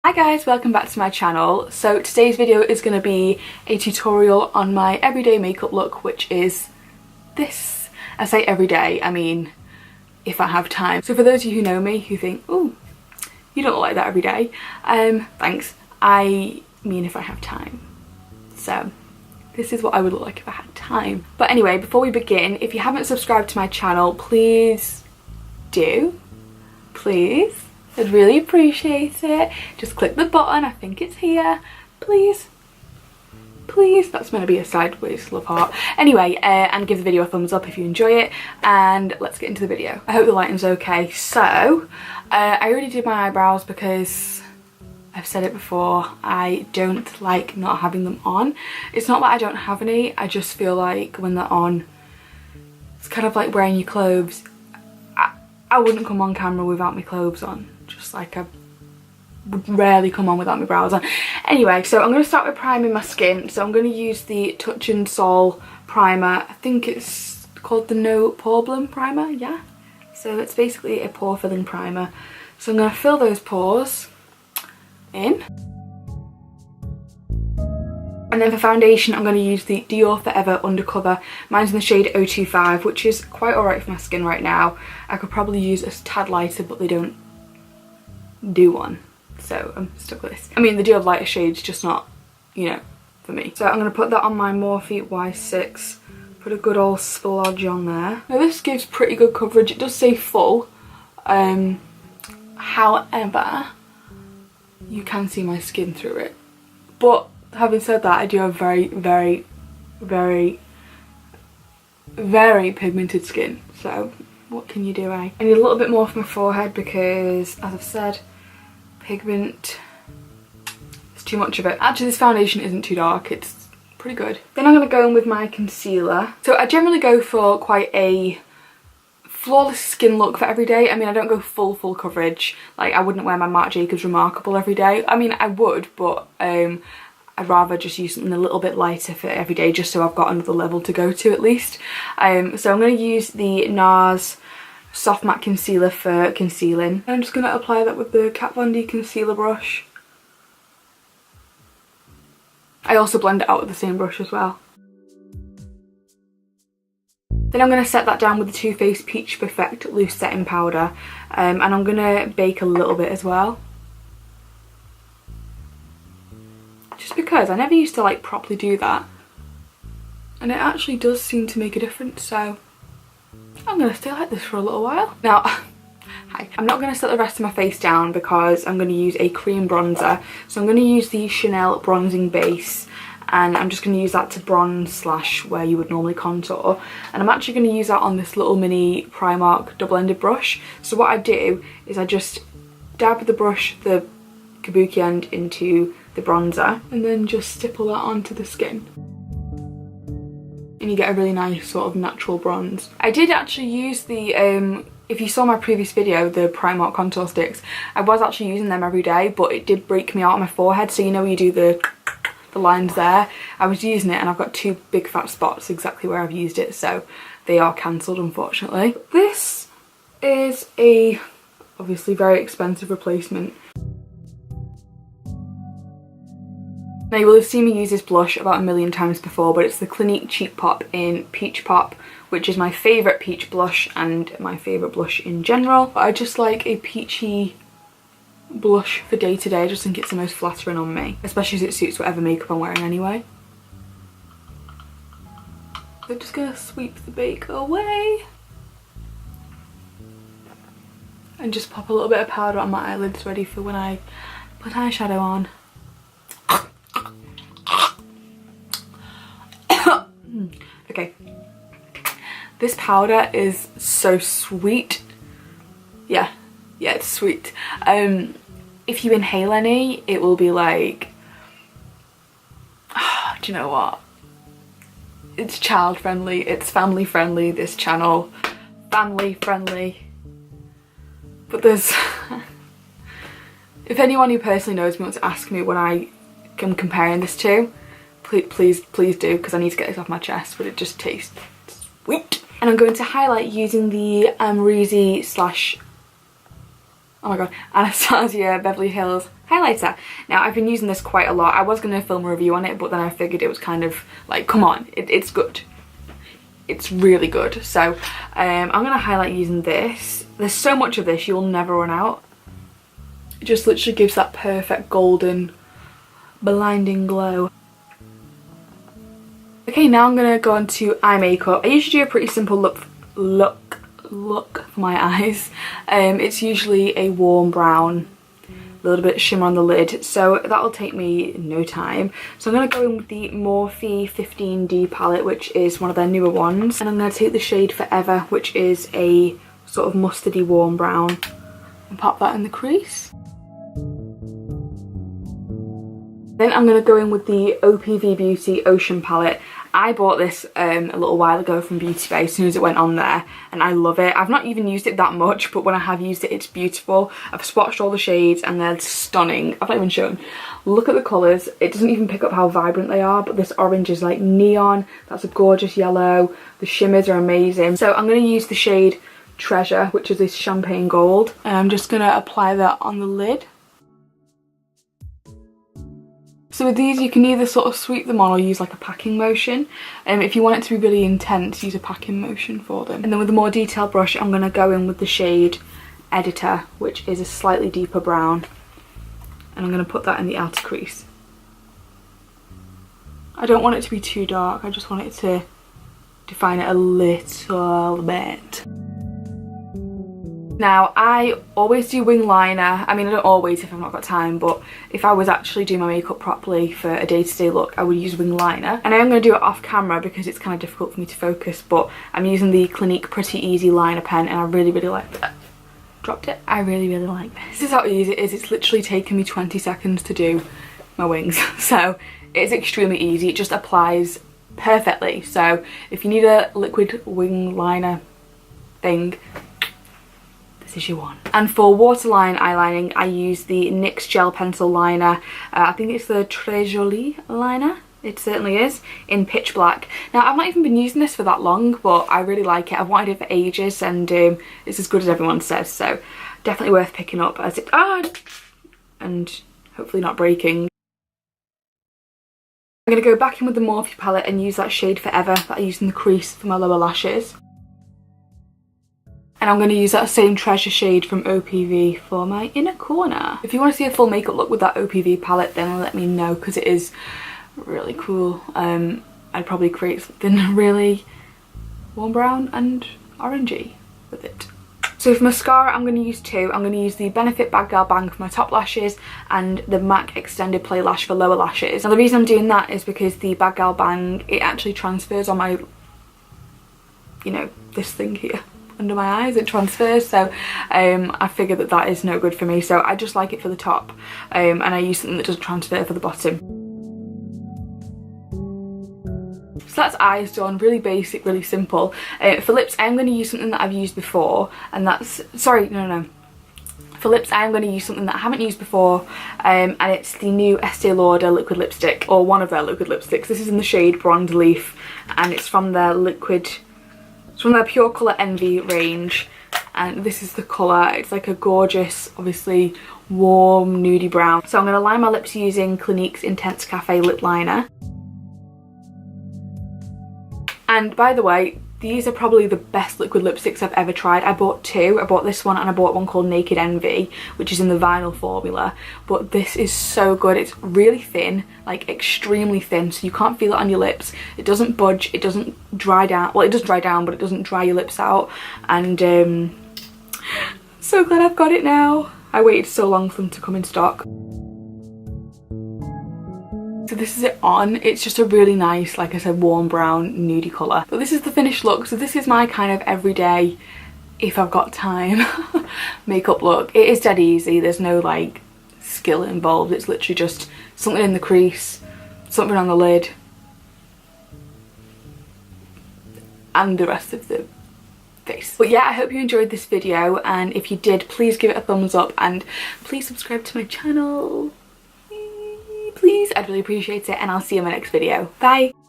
Hi guys, welcome back to my channel. So today's video is going to be a tutorial on my everyday makeup look, which is this. I say everyday, I mean if I have time. So for those of you who know me who think, oh, you don't look like that every day, thanks. I mean if I have time. So this is what I would look like if I had time. But anyway, before we begin, if you haven't subscribed to my channel, please do. Please. I'd really appreciate it. Just click the button, I think it's here. Please. Please. That's meant to be a sideways love heart. Anyway, and give the video a thumbs up if you enjoy it. And let's get into the video. I hope the lighting's okay. So, I already did my eyebrows because I've said it before, I don't like not having them on. It's not that I don't have any, I just feel like when they're on, it's kind of like wearing your clothes. I wouldn't come on camera without my clothes on. Just like I would rarely come on without my brows on. Anyway, so I'm going to start with priming my skin. So I'm going to use the Touch and Sol primer. I think it's called the Poreblem primer, yeah. So it's basically a pore filling primer. So I'm going to fill those pores in. And then for foundation, I'm going to use the Dior Forever Undercover. Mine's in the shade 025, which is quite alright for my skin right now. I could probably use a tad lighter, but they don't do one. So I'm stuck with this. I mean, the Dior lighter shade's just not, you know, for me. So I'm going to put that on my Morphe Y6. Put a good old splodge on there. Now this gives pretty good coverage. It does say full. However, you can see my skin through it. But having said that, I do have very, very, very, very pigmented skin. So what can you do, eh? I need a little bit more for my forehead because, as I've said, pigment is too much of it. Actually, this foundation isn't too dark. It's pretty good. Then I'm going to go in with my concealer. So I generally go for quite a flawless skin look for every day. I mean, I don't go full coverage. Like, I wouldn't wear my Marc Jacobs Remarkable every day. I mean, I would, but I'd rather just use something a little bit lighter for every day, just so I've got another level to go to at least. So I'm going to use the NARS Soft Matte Concealer for concealing. I'm just going to apply that with the Kat Von D concealer brush. I also blend it out with the same brush as well. Then I'm going to set that down with the Too Faced Peach Perfect Loose Setting Powder. And I'm going to bake a little bit as well. Just because I never used to like properly do that. And it actually does seem to make a difference, so I'm going to stay like this for a little while. Now, hi. I'm not going to set the rest of my face down because I'm going to use a cream bronzer. So I'm going to use the Chanel bronzing base. And I'm just going to use that to bronze slash where you would normally contour. And I'm actually going to use that on this little mini Primark double-ended brush. So what I do is I just dab the brush, the kabuki end, into the bronzer and then just stipple that onto the skin. And you get a really nice sort of natural bronze. I did actually use the, if you saw my previous video, the Primark contour sticks, I was actually using them every day, but it did break me out on my forehead. So you know where you do the lines there, I was using it and I've got two big fat spots exactly where I've used it, so they are cancelled unfortunately. This is a obviously very expensive replacement. Now you will have seen me use this blush about a million times before, but it's the Clinique Cheek Pop in Peach Pop, which is my favourite peach blush and my favourite blush in general. But I just like a peachy blush for day to day. I just think it's the most flattering on me, especially as it suits whatever makeup I'm wearing anyway. I'm just gonna sweep the bake away and just pop a little bit of powder on my eyelids ready for when I put eyeshadow on. Okay, this powder is so sweet. Yeah, it's sweet. If you inhale any, it will be like, do you know what? It's child friendly, it's family friendly, this channel, family friendly. But there's, if anyone who personally knows me wants to ask me what I am comparing this to, please do, because I need to get this off my chest, but it just tastes sweet. And I'm going to highlight using the Amrezy slash oh my god, Anastasia Beverly Hills highlighter. Now I've been using this quite a lot. I was going to film a review on it, but then I figured it was kind of like, come on, it's good. It's really good. So I'm going to highlight using this. There's so much of this, you'll never run out. It just literally gives that perfect golden blinding glow. Okay, now I'm going to go on to eye makeup. I usually do a pretty simple look for my eyes. It's usually a warm brown, a little bit of shimmer on the lid, so that'll take me no time. So I'm going to go in with the Morphe 15D palette, which is one of their newer ones, and I'm going to take the shade Forever, which is a sort of mustardy warm brown, and pop that in the crease. Then I'm going to go in with the OPV Beauty Oshun palette. I bought this a little while ago from Beauty Bay as soon as it went on there, and I love it. I've not even used it that much, but when I have used it, it's beautiful. I've swatched all the shades and they're stunning. I've not even shown. Look at the colours. It doesn't even pick up how vibrant they are, but this orange is like neon. That's a gorgeous yellow. The shimmers are amazing. So I'm going to use the shade Treasure, which is this champagne gold, and I'm just going to apply that on the lid. So with these you can either sort of sweep them on or use like a packing motion. If you want it to be really intense, use a packing motion for them. And then with a more detailed brush, I'm going to go in with the shade Editor, which is a slightly deeper brown. And I'm going to put that in the outer crease. I don't want it to be too dark, I just want it to define it a little bit. Now, I always do wing liner. I mean, I don't always if I've not got time, but if I was actually doing my makeup properly for a day-to-day look, I would use wing liner. And I am going to do it off camera because it's kind of difficult for me to focus, but I'm using the Clinique Pretty Easy liner pen, and I really, really like it. Dropped it. I really, really like this. This is how easy it is. It's literally taken me 20 seconds to do my wings. So it's extremely easy. It just applies perfectly. So if you need a liquid wing liner thing, this is your one. And for waterline eyelining, I use the NYX gel pencil liner. I think it's the Très Jolie liner. It certainly is, in pitch black. Now, I've not even been using this for that long, but I really like it. I've wanted it for ages, and it's as good as everyone says, so definitely worth picking up as it and hopefully not breaking. I'm going to go back in with the Morphe palette and use that shade Forever that I used in the crease for my lower lashes. And I'm going to use that same Treasure shade from OPV for my inner corner. If you want to see a full makeup look with that OPV palette, then let me know, because it is really cool. I'd probably create something really warm brown and orangey with it. So for mascara, I'm going to use two. I'm going to use the Benefit Bad Girl Bang for my top lashes and the MAC Extended Play Lash for lower lashes. Now the reason I'm doing that is because the Bad Girl Bang, it actually transfers on my, you know, this thing here under my eyes, it transfers, so I figured that that is no good for me, so I just like it for the top, and I use something that doesn't transfer for the bottom. So that's eyes done, really basic, really simple. For lips, I'm going to use something that I've used before, and that's, sorry, no. For lips, I'm going to use something that I haven't used before, and it's the new Estee Lauder liquid lipstick, or one of their liquid lipsticks. This is in the shade Bronze Leaf, and it's from their it's from their Pure Colour Envy range, and this is the colour. It's like a gorgeous, obviously warm nudie brown. So I'm going to line my lips using Clinique's Intense Cafe lip liner. And by the way, these are probably the best liquid lipsticks I've ever tried. I bought two. I bought this one and I bought one called Naked Envy, which is in the vinyl formula. But this is so good. It's really thin, like extremely thin, so you can't feel it on your lips. It doesn't budge, it doesn't dry down. Well, it does dry down, but it doesn't dry your lips out. And so glad I've got it now. I waited so long for them to come in stock. So this is it on. It's just a really nice, like I said, warm brown nudie colour. But this is the finished look. So this is my kind of everyday, if I've got time, makeup look. It is dead easy. There's no like skill involved. It's literally just something in the crease, something on the lid, and the rest of the face. But yeah, I hope you enjoyed this video, and if you did, please give it a thumbs up and please subscribe to my channel. Please, I'd really appreciate it, and I'll see you in my next video. Bye!